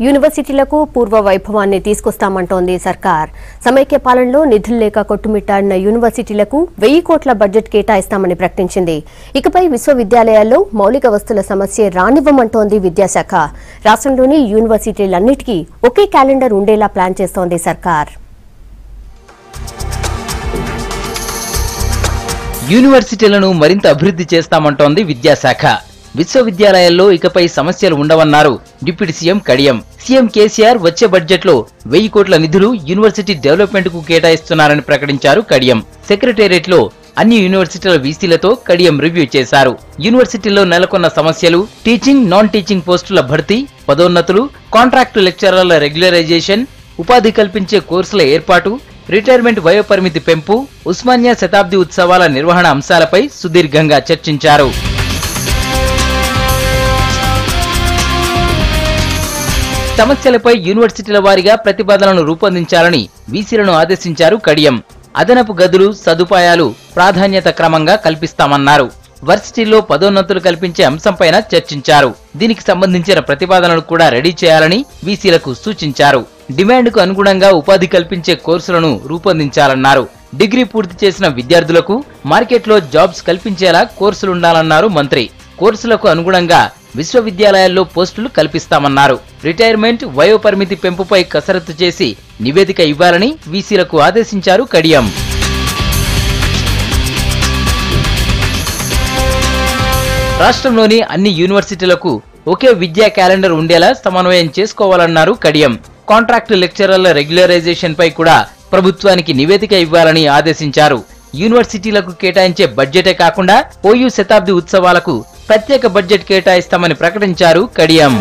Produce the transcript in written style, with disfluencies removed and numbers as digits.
యూనివర్సిటీలకు పూర్వ వైభవాన్ని తీసుకొస్తామంటోంది సర్కార్. సమైక్య పాలనలో నిధులు లేక కొట్టుమిట్టాడిన యూనివర్సిటీలకు 1000 కోట్ల బడ్జెట్ కేటాయిస్తామని ప్రకటించింది. ఇకపై విశ్వవిద్యాలయాల్లో మౌలిక వస్తుల సమస్య రానివ్వమంటోంది విద్యాశాఖ. రాష్ట్రంలోని యూనివర్సిటీలన్నిటికీ ఒకే క్యాలెండర్ ఉండేలా ప్లాన్ చేస్తోంది సర్కార్. యూనివర్సిటీలను మరింత అభివృద్ధి చేస్తామంటోంది విద్యాశాఖ. విశ్వవిద్యాలయాల్లో ఇకపై సమస్యలు ఉండవన్నారు deputy CM Kadiyam. CM KCR వచ్చే బడ్జెట్ లో 1000 కోట్ల నిధులు యూనివర్సిటీ డెవలప్మెంట్ కు కేటాయిస్తున్నారని ప్రకటించారు కడియం. సెక్రటేరియట్ లో అన్ని యూనివర్సిటీల వీసీలతో కడియం రివ్యూ చేశారు. యూనివర్సిటీల్లో నెలకొన్న సమస్యలు, టీచింగ్, నాన్ టీచింగ్ పోస్టుల భర్తీ, పదోన్నతులు, కాంట్రాక్టు లెక్చరర్ల రెగ్యులరైజేషన్, ఉపాధి కల్పించే కోర్సుల ఏర్పాటు, రిటైర్మెంట్ వయోపరిమితి పెంపు, ఉస్మానియా శతాబ్ది ఉత్సవాల నిర్వహణ అంశాలపై సుదీర్ఘంగా చర్చించారు. సమస్యలపై యూనివర్సిటీల వారీగా ప్రతిపాదనలను రూపొందించాలని వీసీలను ఆదేశించారు కడియం. అదనపు గదులు, సదుపాయాలు ప్రాధాన్యత క్రమంగా కల్పిస్తామన్నారు. వర్సిటీల్లో పదోన్నతులు కల్పించే అంశంపైన చర్చించారు. దీనికి సంబంధించిన ప్రతిపాదనలు కూడా రెడీ చేయాలని వీసీలకు సూచించారు. డిమాండ్కు అనుగుణంగా ఉపాధి కల్పించే కోర్సులను రూపొందించాలన్నారు. డిగ్రీ పూర్తి చేసిన విద్యార్థులకు మార్కెట్లో జాబ్స్ కల్పించేలా కోర్సులుండాలన్నారు మంత్రి. కోర్సులకు అనుగుణంగా విశ్వవిద్యాలయాల్లో పోస్టులు కల్పిస్తామన్నారు. రిటైర్మెంట్, వయోపరిమితి పెంపుపై కసరత్తు చేసి నివేదిక ఇవ్వాలని వీసీలకు ఆదేశించారు కడియం. రాష్ట్రంలోని అన్ని యూనివర్సిటీలకు ఒకే విద్యా క్యాలెండర్ ఉండేలా సమన్వయం చేసుకోవాలన్నారు కడియం. కాంట్రాక్టు లెక్చరర్ల రెగ్యులరైజేషన్ పై కూడా ప్రభుత్వానికి నివేదిక ఇవ్వాలని ఆదేశించారు. యూనివర్సిటీలకు కేటాయించే బడ్జెటే కాకుండా ఓయూ శతాబ్ది ఉత్సవాలకు ప్రత్యేక బడ్జెట్ కేటాయిస్తామని ప్రకటించారు కడియం.